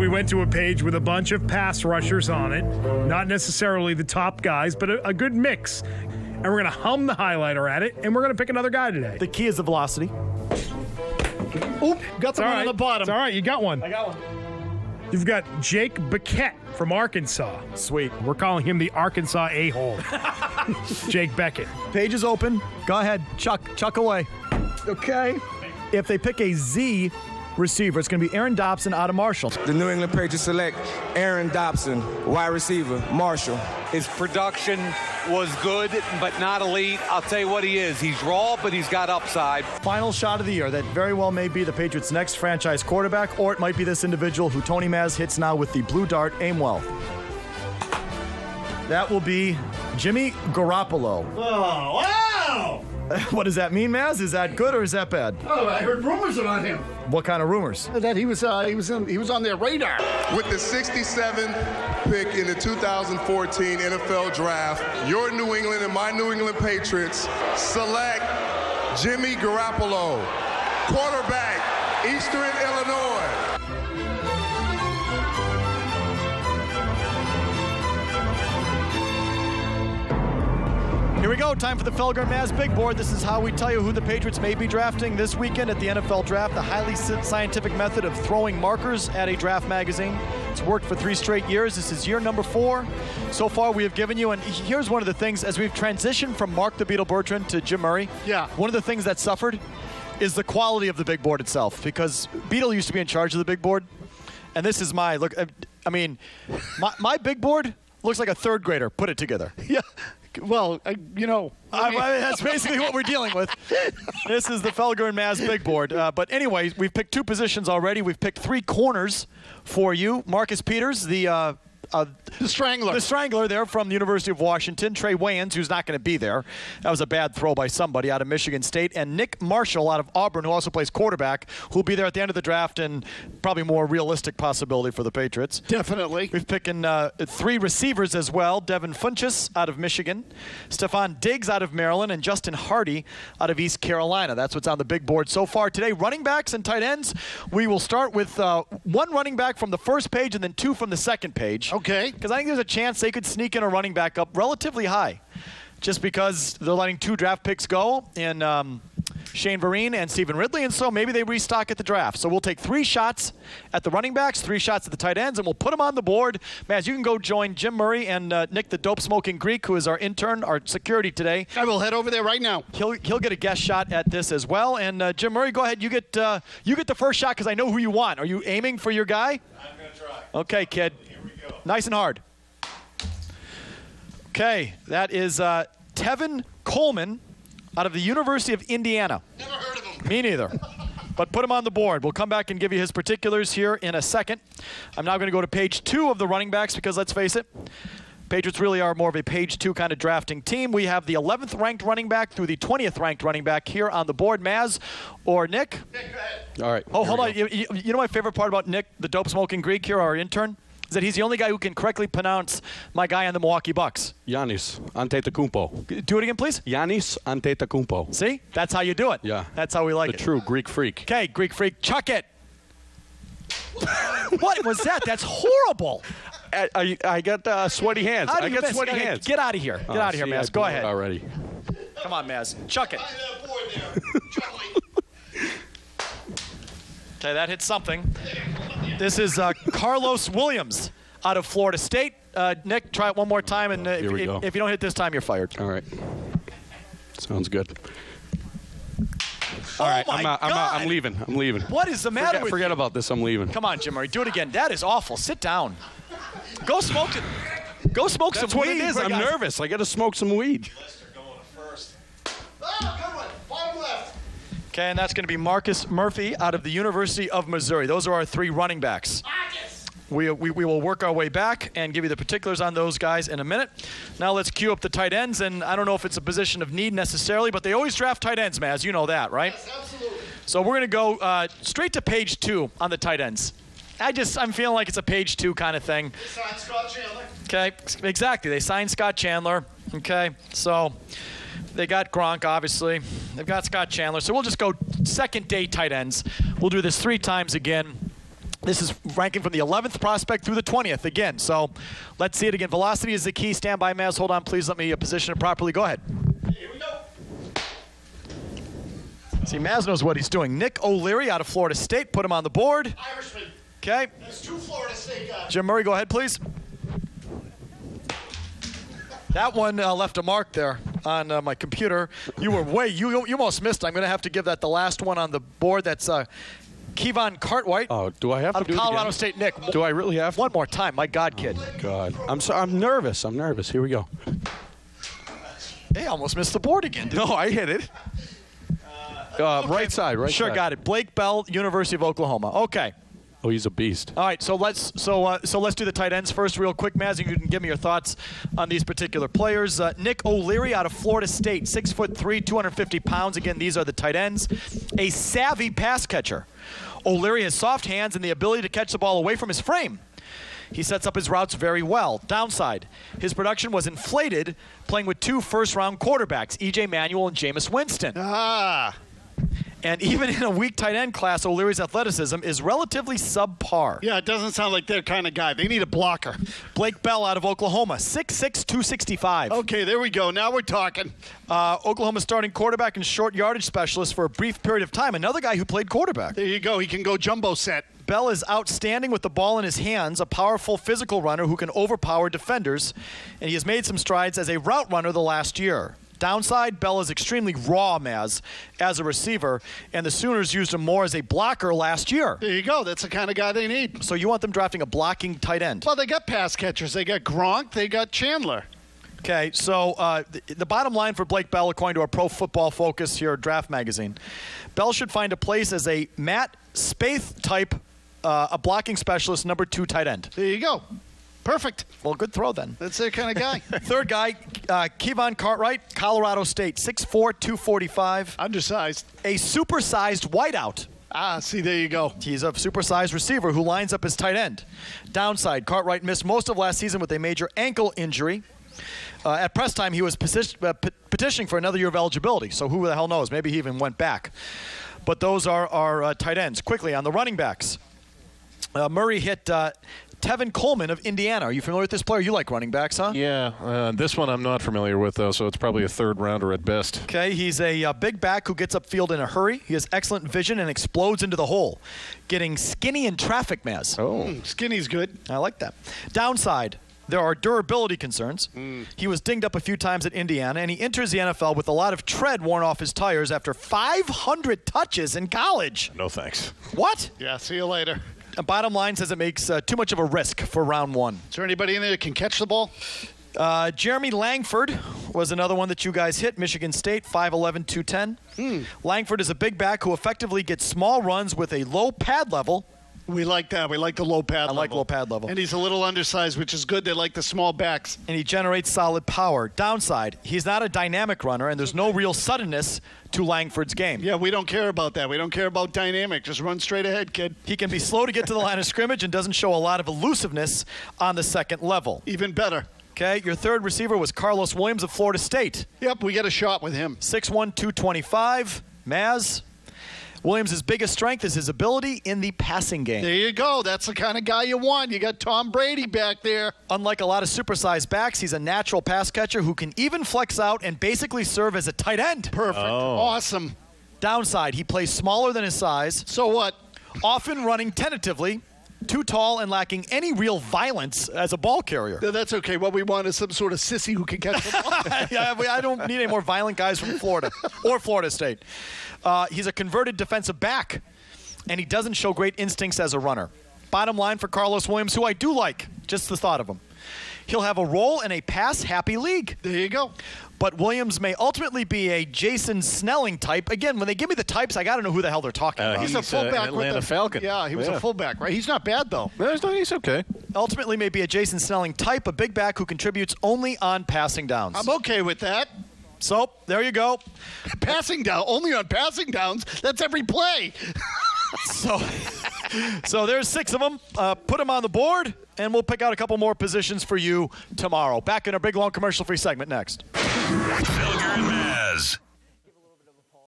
we went to a page with a bunch of pass rushers on it. Not necessarily the top guys, but a good mix. And we're going to hum the highlighter at it, and we're going to pick another guy today. The key is the velocity. Oop, got the one on the bottom. It's all right, you got one. I got one. You've got Jake Beckett from Arkansas. Sweet. We're calling him the Arkansas a-hole. Jake Beckett. Page is open. Go ahead. Chuck away. Okay. If they pick a Z receiver, it's going to be Aaron Dobson out of Marshall. The New England Patriots select Aaron Dobson, wide receiver, Marshall. His production was good, but not elite. I'll tell you what he is. He's raw, but he's got upside. Final shot of the year that very well may be the Patriots' next franchise quarterback, or it might be this individual who Tony Mazz hits now with the blue dart, aim well. That will be Jimmy Garoppolo. Oh, wow! What does that mean, Mazz? Is that good or is that bad? Oh, I heard rumors about him. What kind of rumors? That he was on their radar. With the 67th pick in the 2014 NFL Draft, your New England and my New England Patriots select Jimmy Garoppolo, quarterback, Eastern Illinois. Here we go. Time for the Felger and Mazz Big Board. This is how we tell you who the Patriots may be drafting this weekend at the NFL Draft, the highly scientific method of throwing markers at a draft magazine. It's worked for 3 straight years. This is year number 4. So far, we have given you, and here's one of the things, as we've transitioned from Mark the Beetle Bertrand to Jim Murray, one of the things that suffered is the quality of the big board itself, because Beetle used to be in charge of the big board, and this is my, look, I mean, my big board looks like a 3rd grader put it together. Yeah. Well, that's basically what we're dealing with. This is the Felger and Mazz Big Board. But anyway, we've picked 2 positions already. We've picked 3 corners for you. Marcus Peters, the Strangler. The Strangler there from the University of Washington. Trey Wayans, who's not going to be there. That was a bad throw by somebody out of Michigan State. And Nick Marshall out of Auburn, who also plays quarterback, who'll be there at the end of the draft and probably more realistic possibility for the Patriots. Definitely. We've picked 3 receivers as well. Devin Funchess out of Michigan, Stephon Diggs out of Maryland, and Justin Hardy out of East Carolina. That's what's on the big board so far today. Running backs and tight ends, we will start with 1 running back from the first page and then 2 from the second page. Okay. Because I think there's a chance they could sneak in a running back up relatively high, just because they're letting 2 draft picks go in Shane Vereen and Stephen Ridley, and so maybe they restock at the draft. So we'll take 3 shots at the running backs, 3 shots at the tight ends, and we'll put them on the board. Mazz, you can go join Jim Murray and Nick the Dope-Smoking Greek, who is our intern, our security today. I will head over there right now. He'll get a guest shot at this as well. And Jim Murray, go ahead. You get the first shot because I know who you want. Are you aiming for your guy? I'm going to try. Okay, kid. Nice and hard. Okay, that is Tevin Coleman out of the University of Indiana. Never heard of him. Me neither. But put him on the board. We'll come back and give you his particulars here in a second. I'm now going to go to page 2 of the running backs because, let's face it, Patriots really are more of a page 2 kind of drafting team. We have the 11th ranked running back through the 20th ranked running back here on the board. Mazz or Nick? Nick, go ahead. All right. Oh, hold on. You know my favorite part about Nick, the Dope-Smoking Greek here, our intern? Is that he's the only guy who can correctly pronounce my guy on the Milwaukee Bucks. Giannis Antetokounmpo. Do it again, please. Giannis Antetokounmpo. See? That's how you do it. Yeah. That's how we like The it. true Greek freak. Okay, Greek freak, chuck it. What was that? That's horrible. I got sweaty hands. How do I you got miss? sweaty hands. Get out of here. Get out of here, See, Mazz. I Go blew it ahead. already. Come on, Mazz. Chuck it. That board there. Charlie. Okay, that hit something. This is Carlos Williams out of Florida State. Nick, try it one more time, and Here we go. if you don't hit this time, you're fired. All right. Sounds good. All right, I'm out. I'm leaving. What is the matter with you? Forget about this. I'm leaving. Come on, Jim Murray. Do it again. That is awful. Sit down. Go smoke it. Go smoke That's some what weed. it is. I'm nervous. I got to smoke some weed. Lester going to first. Ah, good one. Bottom left. Okay, and that's going to be Marcus Murphy out of the University of Missouri. Those are our 3 running backs. Marcus. We will work our way back and give you the particulars on those guys in a minute. Now let's cue up the tight ends, and I don't know if it's a position of need necessarily, but they always draft tight ends, Mazz. You know that, right? Yes, absolutely. So we're going to go straight to page 2 on the tight ends. I'm feeling like it's a page 2 kind of thing. They signed Scott Chandler. Okay, exactly. They signed Scott Chandler. Okay, so they got Gronk, obviously. They've got Scott Chandler. So we'll just go second day tight ends. We'll do this 3 times again. This is ranking from the 11th prospect through the 20th again. So let's see it again. Velocity is the key. Stand by, Mazz. Hold on, please. Let me position it properly. Go ahead. Here we go. See, Mazz knows what he's doing. Nick O'Leary out of Florida State. Put him on the board. Irishman. Okay. That's 2 Florida State guys. Jim Murray, go ahead, please. That one left a mark there on my computer. You almost missed. I'm going to have to give that the last one on the board. That's Kivon Cartwright. Oh, do I have to out do of it Colorado again? State. Nick, Do I really have to? one more time. My God, kid. God. I'm nervous. I'm nervous. Here we go. Hey, almost missed the board again. No, I hit it. Right side, right Sure, side. got it. Blake Bell, University of Oklahoma. Okay. Oh, he's a beast. All right, so let's do the tight ends first, real quick, Mazz. You can give me your thoughts on these particular players. Nick O'Leary out of Florida State, 6'3", 250 pounds. Again, these are the tight ends. A savvy pass catcher. O'Leary has soft hands and the ability to catch the ball away from his frame. He sets up his routes very well. Downside, his production was inflated playing with 2 first-round quarterbacks, E.J. Manuel and Jameis Winston. And even in a weak tight end class, O'Leary's athleticism is relatively subpar. Yeah, it doesn't sound like their kind of guy. They need a blocker. Blake Bell out of Oklahoma, 6'6", 265. Okay, there we go. Now we're talking. Oklahoma starting quarterback and short yardage specialist for a brief period of time. Another guy who played quarterback. There you go. He can go jumbo set. Bell is outstanding with the ball in his hands, a powerful physical runner who can overpower defenders, and he has made some strides as a route runner the last year. Downside, Bell is extremely raw, Mazz, as a receiver, and the Sooners used him more as a blocker last year. There you go. That's the kind of guy they need. So you want them drafting a blocking tight end. Well, they got pass catchers. They got Gronk. They got Chandler. Okay, so the bottom line for Blake Bell, according to our Pro Football Focus here at Draft Magazine, Bell should find a place as a Matt Spaeth type, a blocking specialist, number 2 tight end. There you go. Perfect. Well, good throw then. That's their kind of guy. Third guy, Kivon Cartwright, Colorado State, 6'4", 245. Undersized. A supersized wideout. See, there you go. He's a supersized receiver who lines up as tight end. Downside, Cartwright missed most of last season with a major ankle injury. At press time, he was petitioning for another year of eligibility, so who the hell knows? Maybe he even went back. But those are our tight ends. Quickly, on the running backs, Murray hit Tevin Coleman of Indiana. Are you familiar with this player? You like running backs, huh? Yeah. This one I'm not familiar with, though, so it's probably a third rounder at best. Okay, he's a big back who gets upfield in a hurry. He has excellent vision and explodes into the hole, getting skinny in traffic, Mazz. Oh. Skinny's good. I like that. Downside, there are durability concerns. He was dinged up a few times at Indiana, and he enters the NFL with a lot of tread worn off his tires after 500 touches in college. No thanks. What? Yeah, see you later. Bottom line says it makes too much of a risk for round 1. Is there anybody in there that can catch the ball? Jeremy Langford was another one that you guys hit. Michigan State, 5'11", 210. Langford is a big back who effectively gets small runs with a low pad level. We like that. We like the low pad level. I like low pad level. And he's a little undersized, which is good. They like the small backs. And he generates solid power. Downside, he's not a dynamic runner, and there's no real suddenness to Langford's game. Yeah, we don't care about that. We don't care about dynamic. Just run straight ahead, kid. He can be slow to get to the line of scrimmage and doesn't show a lot of elusiveness on the second level. Even better. Okay, your third receiver was Carlos Williams of Florida State. Yep, we get a shot with him. 6'1", 225. Mazz. Williams' biggest strength is his ability in the passing game. There you go. That's the kind of guy you want. You got Tom Brady back there. Unlike a lot of supersized backs, he's a natural pass catcher who can even flex out and basically serve as a tight end. Perfect. Awesome. Downside, he plays smaller than his size. So what? Often running tentatively, too tall and lacking any real violence as a ball carrier. No, that's okay. What we want is some sort of sissy who can catch the ball. Yeah, I don't need any more violent guys from Florida or Florida State. He's a converted defensive back, and he doesn't show great instincts as a runner. Bottom line for Carlos Williams, who I do like, just the thought of him. He'll have a role in a pass-happy league. There you go. But Williams may ultimately be a Jason Snelling type. Again, when they give me the types, I got to know who the hell they're talking about. He's a fullback Atlanta with the Falcon. Yeah, he was a fullback, right? He's not bad, though. No, he's okay. Ultimately may be a Jason Snelling type, a big back who contributes only on passing downs. I'm okay with that. So, there you go. Passing down, only on passing downs. That's every play. So there's 6 of them. Put them on the board, and we'll pick out a couple more positions for you tomorrow. Back in our big, long commercial-free segment next. Felger and Mazz.